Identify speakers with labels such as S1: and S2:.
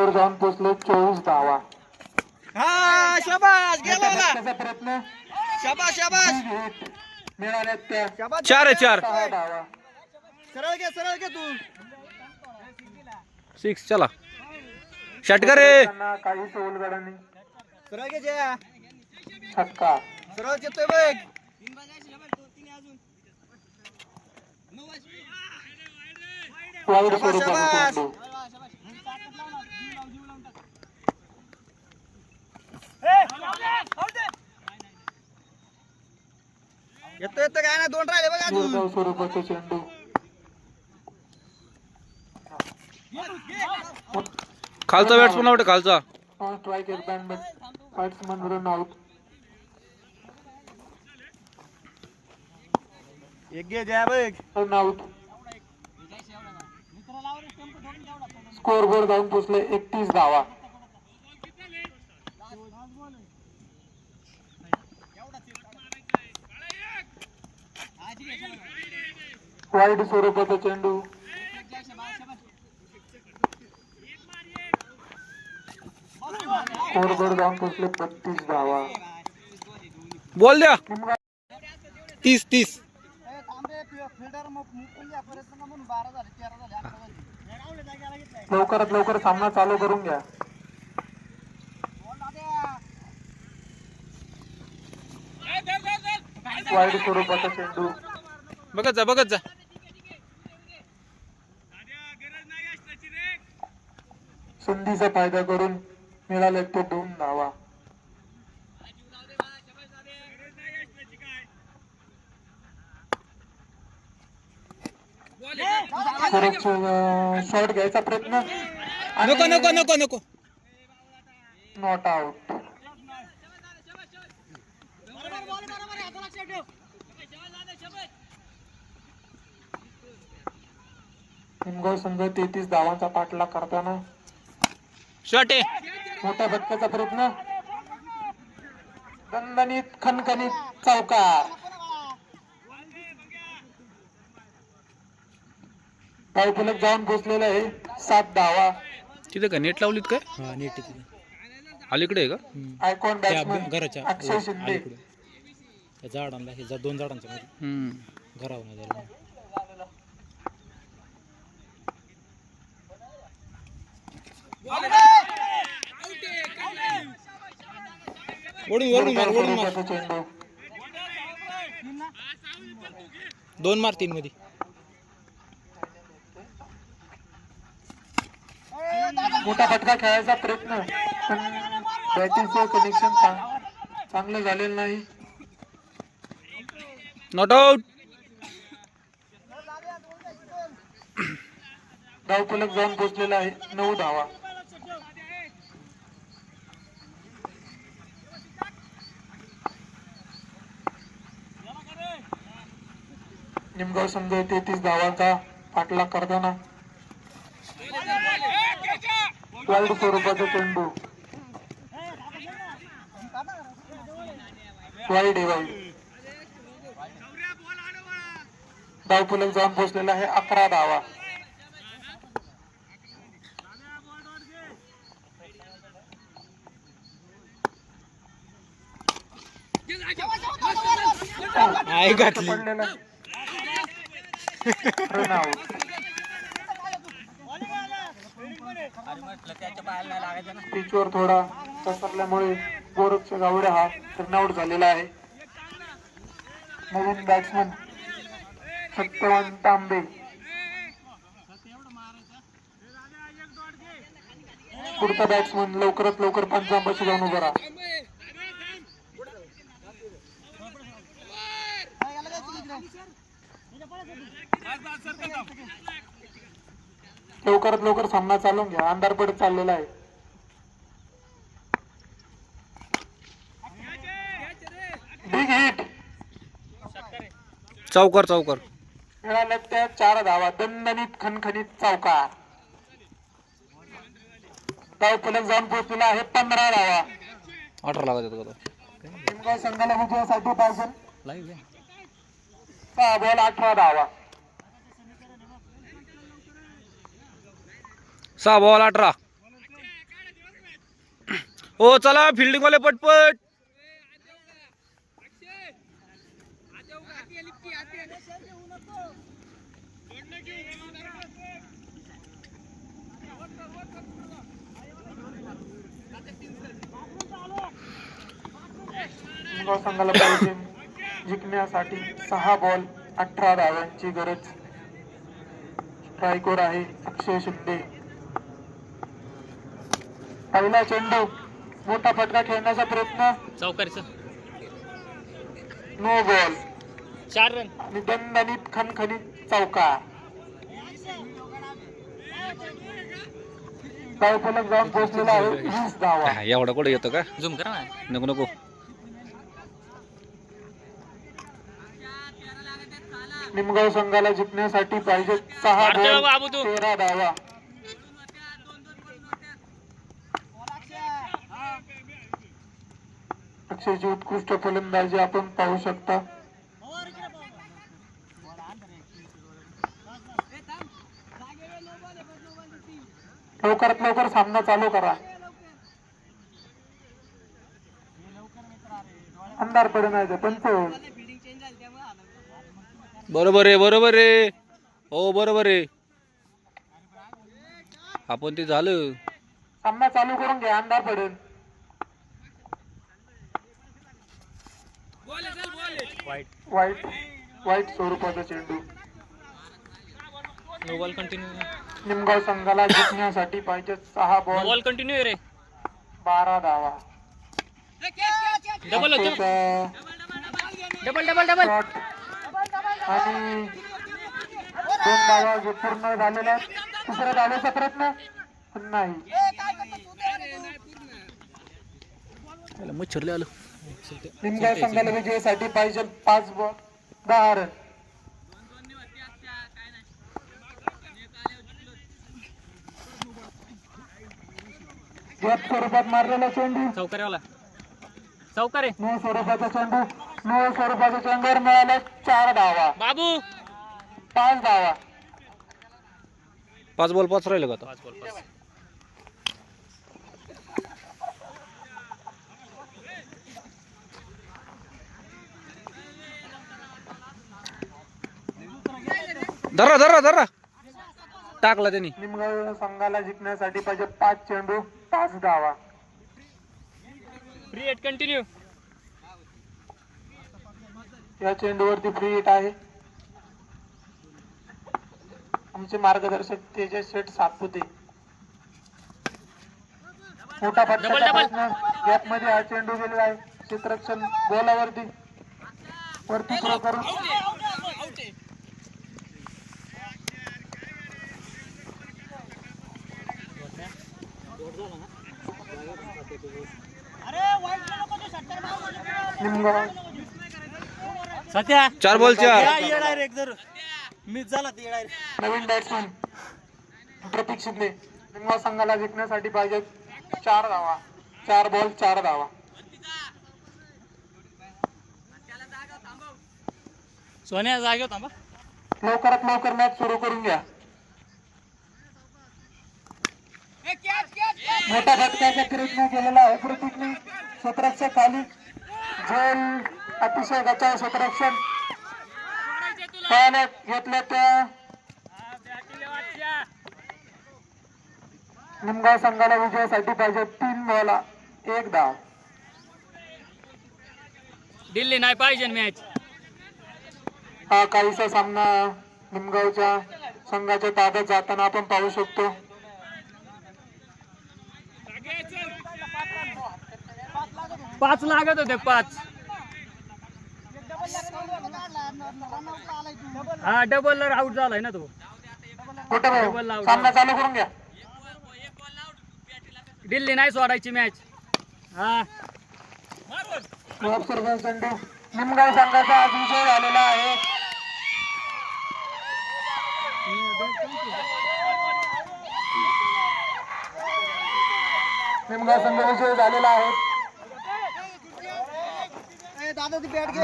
S1: जाऊन पोहोचले 24 धावा.
S2: हा शाबास गेला
S1: त्याचा प्रयत्न
S2: शाबास शाबास
S1: मिळाल्या त्या
S3: 4 आहे 4
S1: 6 धावा.
S2: सरळ घे तू
S3: 6 चला षटकर रे
S1: त्यांना काहीच उलगडा नाही.
S2: सरळ घे जया
S1: छक्का.
S2: सरळ येतोय बघ
S1: वाईड
S2: शाबास,
S1: स्वरूपाचा
S2: शाबास.
S1: चेंडू.
S2: येतोय काय ना 2 राहिले बघ अजून
S1: निर्धाव स्वरूपाचा चेंडू.
S3: खालचा बॅट्समन आउट खालचा
S1: ऑन स्ट्राइक एक बॅट्समन रन आउट.
S2: एक घे जया बघ
S1: रन आउट. स्कोर बोर्ड जाऊन पोहोचले 31 धावा. वाईड स्वरूपाचा चेंडू. स्कोर बोर्ड जाऊन पोहोचले 32 धावा.
S3: बॉल द्या 30
S1: लवकरात लवकर सामना चालू करून घ्या. वाईड स्वरूपाचा चेंडू.
S3: बघत जा
S1: संधीचा फायदा करून मिळाले ते 2 धावा. शॉट घ्यायचा प्रयत्न.
S3: नको
S1: नॉट आउट. निमगाव संघ 33 धावांचा पाठलाग करताना
S3: शॉट आहे
S1: मोठ्या फटक्याचा प्रयत्न. दणदणीत खणखणीत चौकार. धावफलक जाऊन पोहोचलेला आहे 7 धावा.
S3: तिथे का नेट लावलीत काय हा नेट अलीकडे आहे का
S1: आयकॉन बॅट्समन
S4: घराच्या
S1: अक्षय शिंदे.
S4: त्या झाडांना हे 2 झाडांच्या मध्ये घरावर नाही जायला. वरून मार
S1: चेंडू.
S4: 2 मार 3 मध्ये
S1: मोठा फटका खेळायचा प्रयत्न पण बॅटिंगचं कनेक्शन चांगलं झालेलं नाही.
S3: नॉट आउट
S1: धावफलक जाऊन पोहोचलेला आहे 9 धावा. निमगाव संघ 33 धावांचा पाठलाग करताना वाईड स्वरूपाचा चेंडू. वाईड आहे वाईड. धावफलक जाऊन पोहोचलेला आहे 11 धावा.
S4: आई घातली
S1: पडलेला रन आउट. पिचवर थोडा पसरल्यामुळे गोरखच्या गावड्या हा रनआउट झालेला आहे. नवीन बॅट्समन सत्यवान तांबे. पुढचा बॅट्समन लवकरात लवकर पंचांपाशी जाऊन उभा राहा. लवकरात लवकर सामना चालून घ्या. अंधार पडत चाललेला आहे. Big hit.
S3: चौकार
S1: मिळाल्या त्या 4 धावा. दणदणीत खणखणीत चौकार. धावफलक जाऊन पोहोचलेला आहे 15 धावा.
S3: 18 लागत होता
S1: निमगाव संघाला विजयासाठी पाहिजे 6 बॉल 18 धावा.
S3: 6 बॉल 18 हो चला फिल्डिंग वाले पटपट.
S1: निमगाव संघाला पाहिजे जिंकण्यासाठी 6 बॉल 18 धावांची गरज. स्ट्रायकर आहे अक्षय शिंदे. पहिला चेंडू मोठा फटका खेळण्याचा प्रयत्न.
S4: चौकारीचं
S1: नो बॉल
S4: 4 रन.
S1: आणि दणदणीत खणखणीत चौकार. धावफलक जाऊन पोहोचलेला आहे 20 धावा.
S3: एवढा कुठे येतो का?
S4: झूम करा ना.
S3: नको नको.
S1: निमगाव संघाला जिंकण्यासाठी पाहिजे 6
S4: बाबू
S1: बॉल
S4: तू.
S1: 13 धावा. अक्षयची उत्कृष्ट फलंदाजी आपण पाहू शकता. लवकरात लवकर सामना चालू करा. अंधार पडणार पंच.
S3: बरोबर आहे बरोबर आहे. हो बरोबर आहे. आपण ते झालं.
S1: सामना चालू करून घ्या अंधार पडेल. वाईट वाईट स्वरूपाचा चेंडू.
S4: No ball continue.
S1: निमगाव संघाला जिंकण्यासाठी पाहिजे 6
S4: नो
S1: बॉल
S4: बॉल कंटिन्यू रे.
S1: 12 धावा.
S4: डबल होतो.
S1: अक्षयचा
S4: डबल डबल डबल.
S1: शॉट आणि 2 धावा जे पूर्ण झालेल्या आहेत. तिसऱ्या धावेचा प्रयत्न पण नाही.
S3: त्याला मच्छरले आलं.
S1: निमगाव संघाला विजयासाठी पाहिजे 5 बॉल 10 रन. गॅप स्वरूपात मारलेला चेंडू.
S4: चौकारीवाला. चौकार आहे.
S1: नो स्वरूपाचा चेंडू. नो स्वरूपाच्या चेंडूवर मिळाले 4 धावा.
S4: बाबू
S1: 5 धावा.
S3: 5 बॉल 5 राहिले का आता?
S4: 5 बॉल 5.
S3: धरा धरा धरा. टाकला त्यांनी.
S1: निमगाव संघाला जिंकण्यासाठी पाहिजे 5 चेंडू 5 धावा.
S4: Free hit continue.
S1: या चेंडूवरती फ्री हिट आहे. आमचे मार्गदर्शक तेजस शेठ सातपुते. मोठा फटका गॅप मध्ये हा चेंडू गेलेला आहे. क्षेत्ररक्षण गोलावरती वरती थ्रो करून निमगाव
S2: सत्या
S3: 4 बॉल 4.
S2: डायरेक्ट जर मिस झाला ते डायरेक्ट.
S1: नवीन बॅट्समन प्रतीक शिंदे. निमगाव संघाला जिंकण्यासाठी पाहिजे 4 धावा. 4 बॉल 4 धावा.
S4: सोन्या जागे होता.
S1: लवकरात लवकर मॅच सुरू करून घ्या. मोठा फटक्याचा प्रयत्न केलेला आहे प्रतीकने. क्षेत्ररक्षक खाली झेल अतिशय गचाळ क्षेत्ररक्षण घेतल्या त्या. निमगाव संघाला विजयासाठी पाहिजे 3 बॉल 1 धाव.
S4: दिल्ली नाही पाहिजे मॅच.
S1: हा काहीसा सामना निमगावच्या संघाच्या ताब्यात जाताना आपण पाहू शकतो.
S4: पाच लागत होते 5. हा डबल आउट झालाय ना तो.
S1: कुठे भाऊ सामना चालू करून घ्या.
S4: दिल्ली नाही सोडायची मॅच. हा
S1: चेंडू निमगाव संघाचा आज विजय झालेला आहे. निमगाव संघ विजय झालेला आहे.
S2: दादा ती बॅट घे.